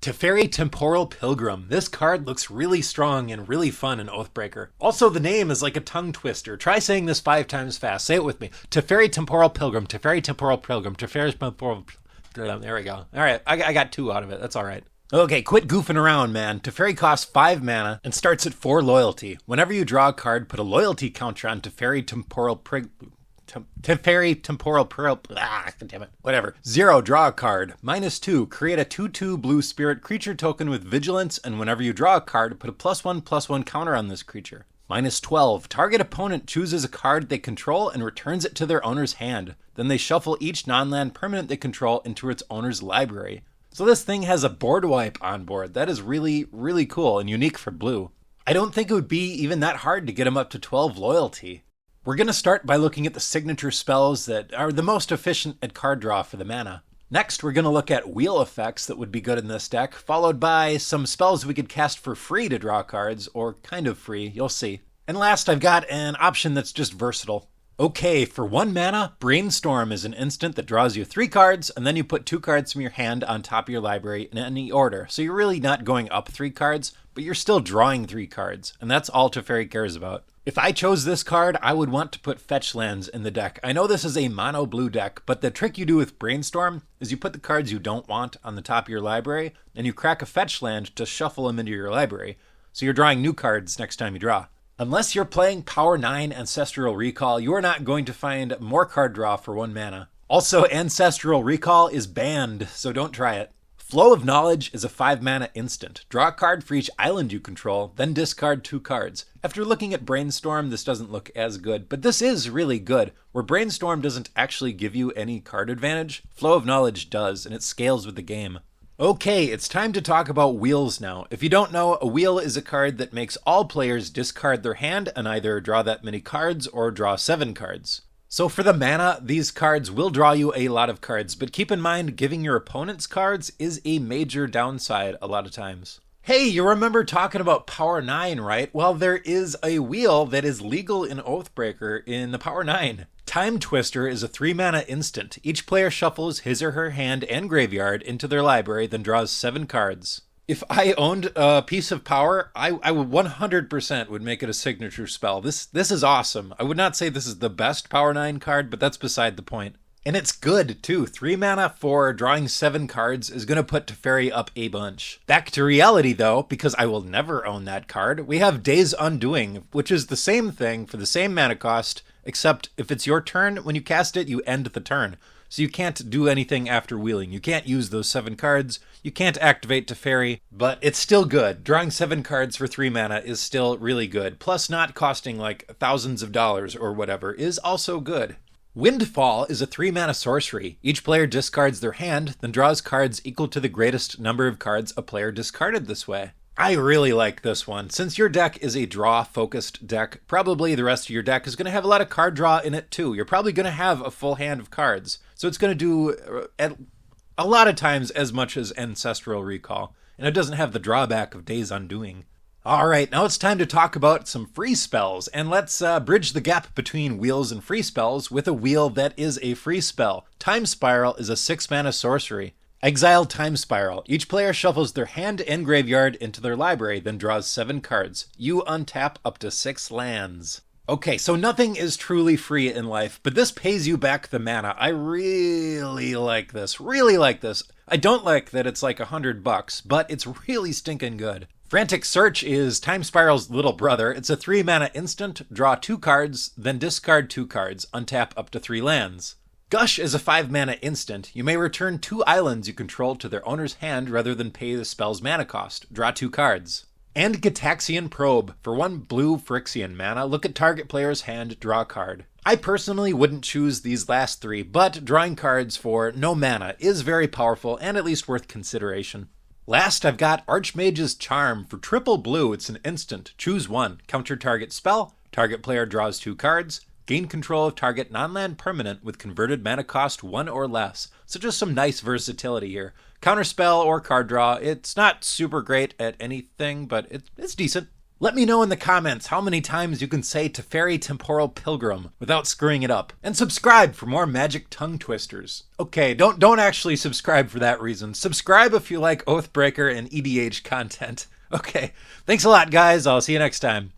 Teferi Temporal Pilgrim. This card looks really strong and really fun in Oathbreaker. Also, the name is like a tongue twister. Try saying this 5 times fast. Say it with me. Teferi Temporal Pilgrim. Teferi Temporal Pilgrim. Teferi Temporal Pilgrim. There we go. All right, I got 2 out of it. That's all right. Okay, quit goofing around, man. Teferi costs 5 mana and starts at 4 loyalty. Whenever you draw a card, put a loyalty counter on Teferi Temporal damn it. Whatever. 0, draw a card. -2, create a 2/2 blue spirit creature token with vigilance, and whenever you draw a card, put a +1/+1 counter on this creature. -12, target opponent chooses a card they control and returns it to their owner's hand. Then they shuffle each non-land permanent they control into its owner's library. So this thing has a board wipe on board. That is really, really cool and unique for blue. I don't think it would be even that hard to get him up to 12 loyalty. We're going to start by looking at the signature spells that are the most efficient at card draw for the mana. Next, we're going to look at wheel effects that would be good in this deck, followed by some spells we could cast for free to draw cards, or kind of free, you'll see. And last, I've got an option that's just versatile. Okay, for 1 mana, Brainstorm is an instant that draws you 3 cards, and then you put 2 cards from your hand on top of your library in any order. So you're really not going up 3 cards, but you're still drawing 3 cards, and that's all Teferi cares about. If I chose this card, I would want to put fetch lands in the deck. I know this is a mono blue deck, but the trick you do with Brainstorm is you put the cards you don't want on the top of your library, and you crack a fetch land to shuffle them into your library. So you're drawing new cards next time you draw. Unless you're playing Power 9 Ancestral Recall, you are not going to find more card draw for 1 mana. Also, Ancestral Recall is banned, so don't try it. Flow of Knowledge is a 5 mana instant. Draw a card for each island you control, then discard 2 cards. After looking at Brainstorm, this doesn't look as good, but this is really good. Where Brainstorm doesn't actually give you any card advantage, Flow of Knowledge does, and it scales with the game. Okay, it's time to talk about wheels now. If you don't know, a wheel is a card that makes all players discard their hand and either draw that many cards or draw 7 cards. So for the mana, these cards will draw you a lot of cards, but keep in mind giving your opponents cards is a major downside a lot of times. Hey, you remember talking about Power 9, right? Well, there is a wheel that is legal in Oathbreaker in the Power 9. Time Twister is a 3 mana instant. Each player shuffles his or her hand and graveyard into their library, then draws 7 cards. If I owned a piece of power, I would 100% would make it a signature spell. This is awesome. I would not say this is the best Power 9 card, but that's beside the point. And it's good, too. 3 mana for drawing 7 cards is going to put Teferi up a bunch. Back to reality, though, because I will never own that card, we have Days Undoing, which is the same thing for the same mana cost, except if it's your turn, when you cast it, you end the turn. So you can't do anything after wheeling. You can't use those 7 cards. You can't activate Teferi, but it's still good. Drawing 7 cards for 3 mana is still really good. Plus not costing like thousands of dollars or whatever is also good. Windfall is a 3 mana sorcery. Each player discards their hand, then draws cards equal to the greatest number of cards a player discarded this way. I really like this one. Since your deck is a draw-focused deck, probably the rest of your deck is going to have a lot of card draw in it too. You're probably going to have a full hand of cards. So it's going to do, a lot of times, as much as Ancestral Recall. And it doesn't have the drawback of Days Undoing. Alright, now it's time to talk about some free spells. And let's bridge the gap between wheels and free spells with a wheel that is a free spell. Time Spiral is a 6 mana sorcery. Exile Time Spiral. Each player shuffles their hand and graveyard into their library, then draws 7 cards. You untap up to 6 lands. Okay, so nothing is truly free in life, but this pays you back the mana. I really like this. Really like this. I don't like that it's like $100, but it's really stinking good. Frantic Search is Time Spiral's little brother. It's a 3 mana instant. Draw 2 cards, then discard 2 cards. Untap up to 3 lands. Gush is a 5 mana instant. You may return 2 islands you control to their owner's hand rather than pay the spell's mana cost. Draw 2 cards. And Gitaxian Probe. For 1 blue Phyrexian mana, look at target player's hand, draw a card. I personally wouldn't choose these last 3, but drawing cards for no mana is very powerful and at least worth consideration. Last, I've got Archmage's Charm. For triple blue, it's an instant. Choose 1. Counter target spell. Target player draws 2 cards. Gain control of target non-land permanent with converted mana cost 1 or less. So just some nice versatility here. Counterspell or card draw, it's not super great at anything, but it's decent. Let me know in the comments how many times you can say Teferi Temporal Pilgrim without screwing it up. And subscribe for more magic tongue twisters. Okay, don't actually subscribe for that reason. Subscribe if you like Oathbreaker and EDH content. Okay, thanks a lot, guys. I'll see you next time.